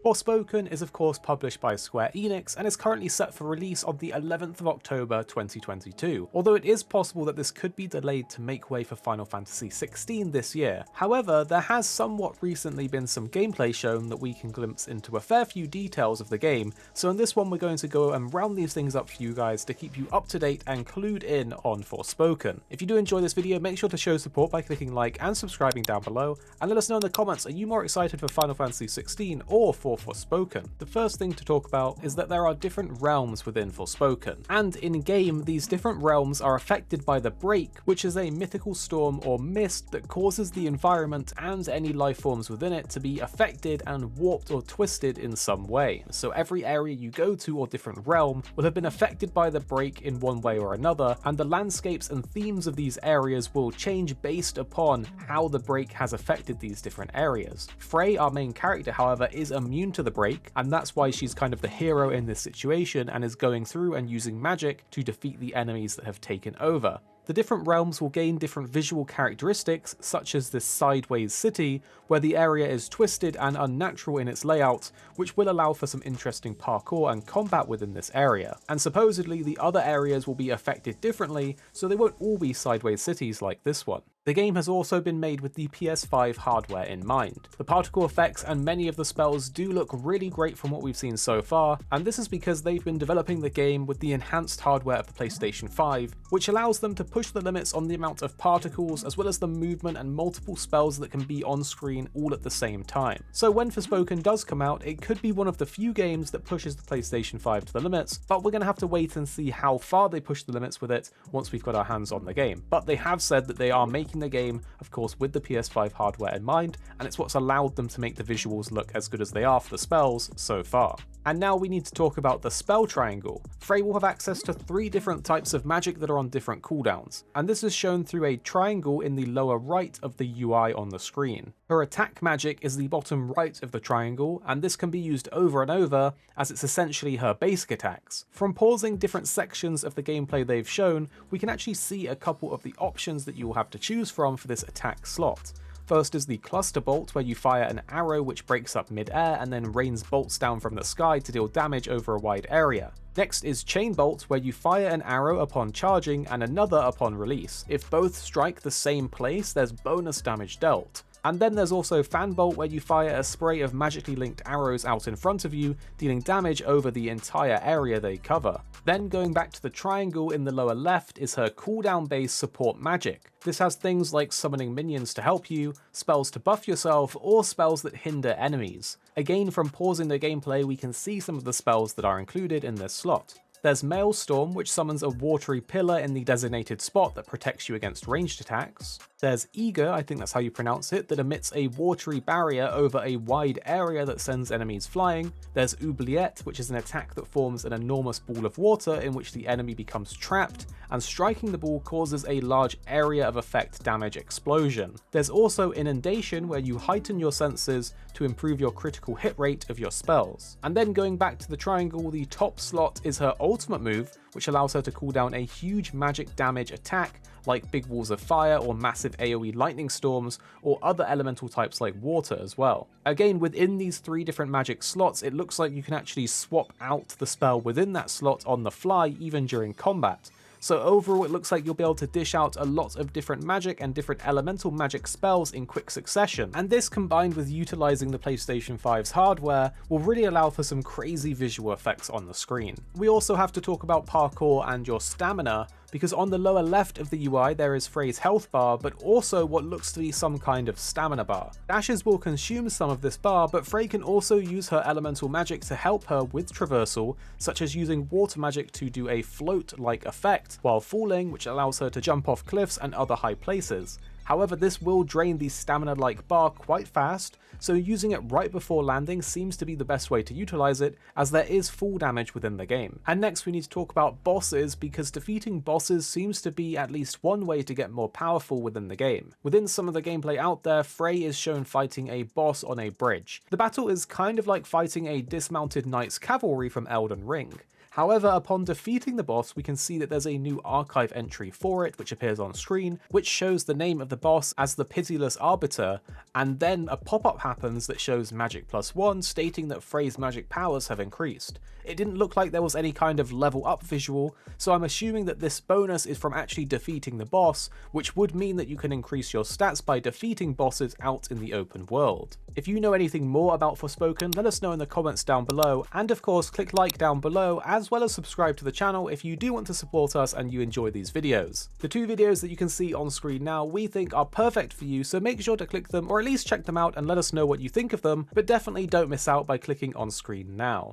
Forspoken is of course published by Square Enix and is currently set for release on the 11th of October 2022, although it is possible that this could be delayed to make way for Final Fantasy XVI this year. However, there has somewhat recently been some gameplay shown that we can glimpse into a fair few details of the game, so in this one we're going to go and round these things up for you guys to keep you up to date and clued in on Forspoken. If you do enjoy this video, make sure to show support by clicking like and subscribing down below, and let us know in the comments, are you more excited for Final Fantasy XVI or for Forspoken? The first thing to talk about is that there are different realms within Forspoken, and in game these different realms are affected by the Break, which is a mythical storm or mist that causes the environment and any life forms within it to be affected and warped or twisted in some way. So every area you go to or different realm will have been affected by the Break in one way or another, and the landscapes and themes of these areas will change based upon how the Break has affected these different areas. Frey, our main character, however, is immune to the Break, and that's why she's kind of the hero in this situation and is going through and using magic to defeat the enemies that have taken over. The different realms will gain different visual characteristics, such as this sideways city, where the area is twisted and unnatural in its layout, which will allow for some interesting parkour and combat within this area. And supposedly the other areas will be affected differently, so they won't all be sideways cities like this one. The game has also been made with the PS5 hardware in mind. The particle effects and many of the spells do look really great from what we've seen so far, and this is because they've been developing the game with the enhanced hardware of the PlayStation 5, which allows them to push the limits on the amount of particles as well as the movement and multiple spells that can be on screen all at the same time. So when Forspoken does come out, it could be one of the few games that pushes the PlayStation 5 to the limits, but we're going to have to wait and see how far they push the limits with it once we've got our hands on the game. But they have said that they are making the game, of course, with the PS5 hardware in mind, and it's what's allowed them to make the visuals look as good as they are for the spells so far. And now we need to talk about the spell triangle. Frey will have access to 3 different types of magic that are on different cooldowns, and this is shown through a triangle in the lower right of the UI on the screen. Her attack magic is the bottom right of the triangle, and this can be used over and over as it's essentially her basic attacks. From pausing different sections of the gameplay they've shown, we can actually see a couple of the options that you will have to choose from for this attack slot. First is the cluster bolt, where you fire an arrow which breaks up mid-air and then rains bolts down from the sky to deal damage over a wide area. Next is chain bolt, where you fire an arrow upon charging and another upon release. If both strike the same place, there's bonus damage dealt. And then there's also fan bolt, where you fire a spray of magically linked arrows out in front of you, dealing damage over the entire area they cover. Then going back to the triangle in the lower left is her cooldown based support magic. This has things like summoning minions to help you, spells to buff yourself, or spells that hinder enemies. Again, from pausing the gameplay, we can see some of the spells that are included in this slot. There's Maelstrom, which summons a watery pillar in the designated spot that protects you against ranged attacks. There's Eager, I think that's how you pronounce it, that emits a watery barrier over a wide area that sends enemies flying. There's Oubliette, which is an attack that forms an enormous ball of water in which the enemy becomes trapped, and striking the ball causes a large area of effect damage explosion. There's also Inundation, where you heighten your senses to improve your critical hit rate of your spells. And then going back to the triangle, the top slot is her ultimate move, which allows her to cool down a huge magic damage attack like big walls of fire or massive AoE lightning storms, or other elemental types like water as well. Again, within these 3 different magic slots, it looks like you can actually swap out the spell within that slot on the fly even during combat. So overall, it looks like you'll be able to dish out a lot of different magic and different elemental magic spells in quick succession, and this combined with utilizing the PlayStation 5's hardware will really allow for some crazy visual effects on the screen. We also have to talk about parkour and your stamina, because on the lower left of the UI there is Frey's health bar, but also what looks to be some kind of stamina bar. Dashes will consume some of this bar, but Frey can also use her elemental magic to help her with traversal, such as using water magic to do a float-like effect while falling, which allows her to jump off cliffs and other high places. However, this will drain the stamina-like bar quite fast, so using it right before landing seems to be the best way to utilize it, as there is full damage within the game. And next we need to talk about bosses, because defeating bosses seems to be at least one way to get more powerful within the game. Within some of the gameplay out there, Frey is shown fighting a boss on a bridge. The battle is kind of like fighting a dismounted knight's cavalry from Elden Ring. However, upon defeating the boss, we can see that there's a new archive entry for it, which appears on screen, which shows the name of the boss as the Pitiless Arbiter, and then a pop-up happens that shows magic +1, stating that Frey's magic powers have increased. It didn't look like there was any kind of level up visual, so I'm assuming that this bonus is from actually defeating the boss, which would mean that you can increase your stats by defeating bosses out in the open world. If you know anything more about Forspoken, let us know in the comments down below, and of course click like down below, as well as subscribe to the channel if you do want to support us and you enjoy these videos. The two videos that you can see on screen now we think are perfect for you, so make sure to click them or at least check them out and let us know what you think of them, but definitely don't miss out by clicking on screen now.